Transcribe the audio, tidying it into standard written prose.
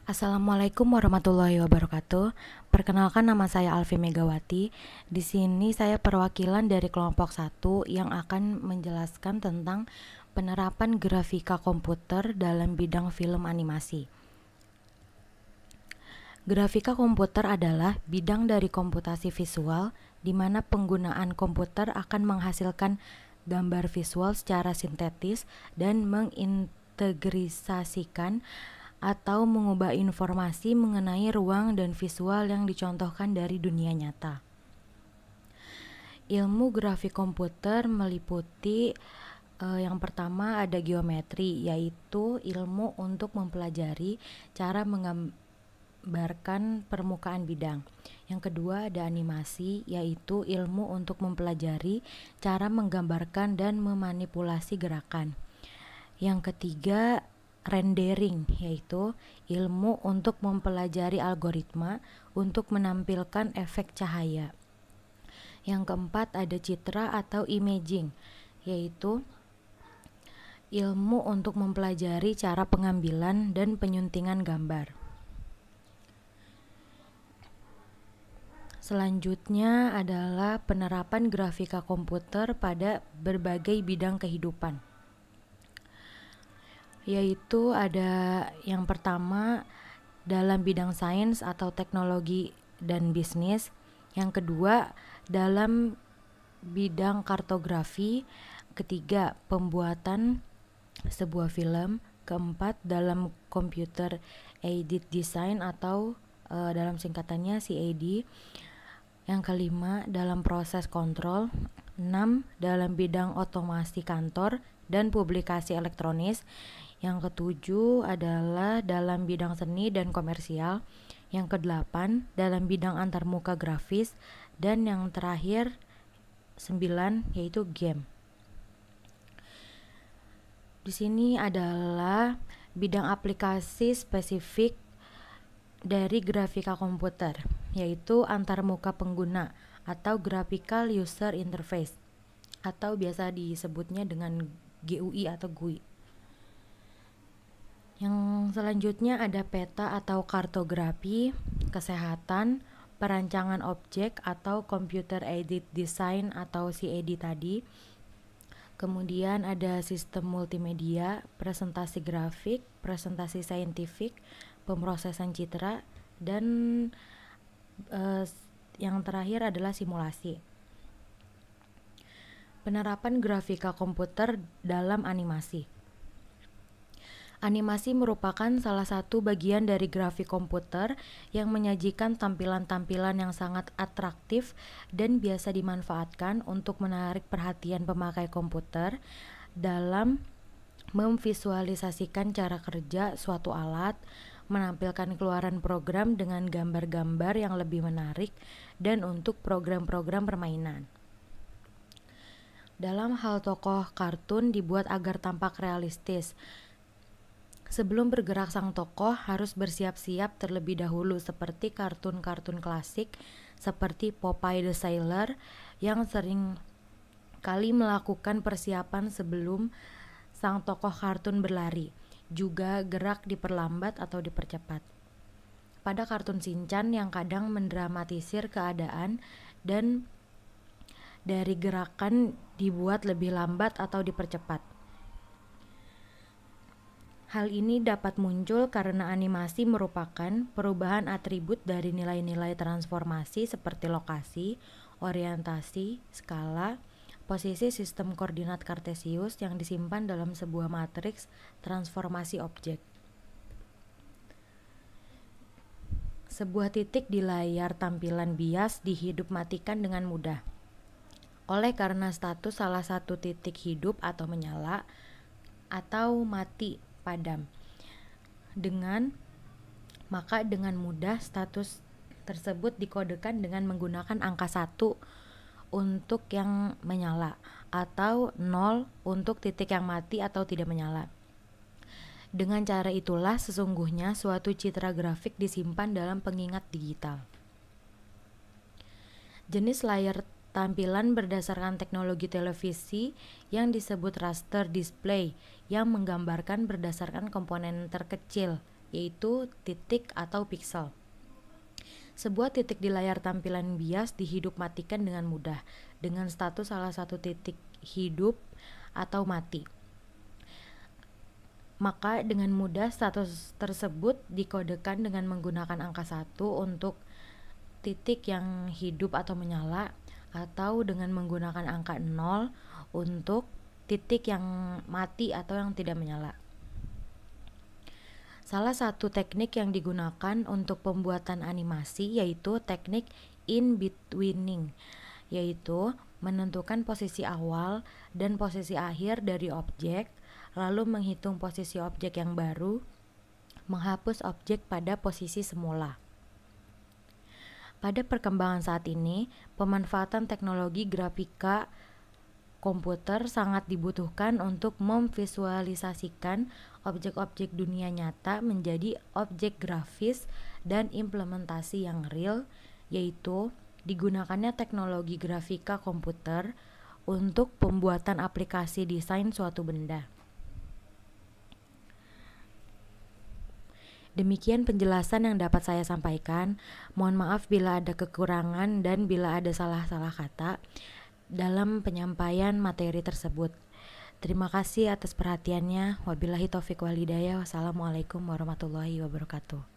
Assalamualaikum warahmatullahi wabarakatuh. Perkenalkan, nama saya Alfi Megawati. Di sini saya perwakilan dari kelompok 1 yang akan menjelaskan tentang penerapan grafika komputer dalam bidang film animasi. Grafika komputer adalah bidang dari komputasi visual di mana penggunaan komputer akan menghasilkan gambar visual secara sintetis dan mengintegrisasikan atau mengubah informasi mengenai ruang dan visual yang dicontohkan dari dunia nyata. Ilmu grafik komputer meliputi yang pertama ada geometri, yaitu ilmu untuk mempelajari cara menggambarkan permukaan bidang. Yang kedua ada animasi, yaitu ilmu untuk mempelajari cara menggambarkan dan memanipulasi gerakan. Yang ketiga rendering, yaitu ilmu untuk mempelajari algoritma untuk menampilkan efek cahaya. Yang keempat ada citra atau imaging, yaitu ilmu untuk mempelajari cara pengambilan dan penyuntingan gambar. Selanjutnya adalah penerapan grafika komputer pada berbagai bidang kehidupan, yaitu ada yang pertama dalam bidang sains atau teknologi dan bisnis, yang kedua dalam bidang kartografi, ketiga pembuatan sebuah film, keempat dalam computer aided design atau dalam singkatannya CAD, yang kelima dalam proses kontrol, 6 dalam bidang otomasi kantor dan publikasi elektronis, yang ketujuh adalah dalam bidang seni dan komersial, yang kedelapan dalam bidang antarmuka grafis, dan yang terakhir 9 yaitu game. Di sini adalah bidang aplikasi spesifik dari grafika komputer, yaitu antarmuka pengguna atau graphical user interface, atau biasa disebutnya dengan GUI atau GUI. Yang selanjutnya ada peta atau kartografi, kesehatan, perancangan objek atau computer aided design atau CAD tadi. Kemudian ada sistem multimedia, presentasi grafik, presentasi saintifik, pemrosesan citra, dan yang terakhir adalah simulasi. Penerapan grafika komputer dalam animasi. Animasi merupakan salah satu bagian dari grafik komputer yang menyajikan tampilan-tampilan yang sangat atraktif dan biasa dimanfaatkan untuk menarik perhatian pemakai komputer dalam memvisualisasikan cara kerja suatu alat, menampilkan keluaran program dengan gambar-gambar yang lebih menarik, dan untuk program-program permainan. Dalam hal tokoh kartun dibuat agar tampak realistis. Sebelum bergerak sang tokoh harus bersiap-siap terlebih dahulu, seperti kartun-kartun klasik seperti Popeye the Sailor yang sering kali melakukan persiapan sebelum sang tokoh kartun berlari. Juga gerak diperlambat atau dipercepat. Pada kartun Shinchan yang kadang mendramatisir keadaan dan dari gerakan dibuat lebih lambat atau dipercepat. Hal ini dapat muncul karena animasi merupakan perubahan atribut dari nilai-nilai transformasi seperti lokasi, orientasi, skala, posisi sistem koordinat kartesius yang disimpan dalam sebuah matriks transformasi objek. Sebuah titik di layar tampilan bias dihidup matikan dengan mudah. Oleh karena status salah satu titik hidup atau menyala atau mati padam. Maka dengan mudah status tersebut dikodekan dengan menggunakan angka 1 untuk yang menyala atau 0 untuk titik yang mati atau tidak menyala. Dengan cara itulah sesungguhnya suatu citra grafik disimpan dalam pengingat digital. Jenis layar tampilan berdasarkan teknologi televisi yang disebut raster display yang menggambarkan berdasarkan komponen terkecil yaitu titik atau pixel. Sebuah titik di layar tampilan bias dihidup matikan dengan mudah dengan status salah satu titik hidup atau mati. Maka dengan mudah status tersebut dikodekan dengan menggunakan angka 1 untuk titik yang hidup atau menyala, atau dengan menggunakan angka 0 untuk titik yang mati atau yang tidak menyala. Salah satu teknik yang digunakan untuk pembuatan animasi yaitu teknik in-betweening, yaitu menentukan posisi awal dan posisi akhir dari objek, lalu menghitung posisi objek yang baru, menghapus objek pada posisi semula. Pada perkembangan saat ini, pemanfaatan teknologi grafika komputer sangat dibutuhkan untuk memvisualisasikan objek-objek dunia nyata menjadi objek grafis dan implementasi yang real, yaitu digunakannya teknologi grafika komputer untuk pembuatan aplikasi desain suatu benda. Demikian penjelasan yang dapat saya sampaikan. Mohon maaf bila ada kekurangan dan bila ada salah-salah kata dalam penyampaian materi tersebut. Terima kasih atas perhatiannya. Wabillahi taufiq wal hidayah. Wassalamualaikum warahmatullahi wabarakatuh.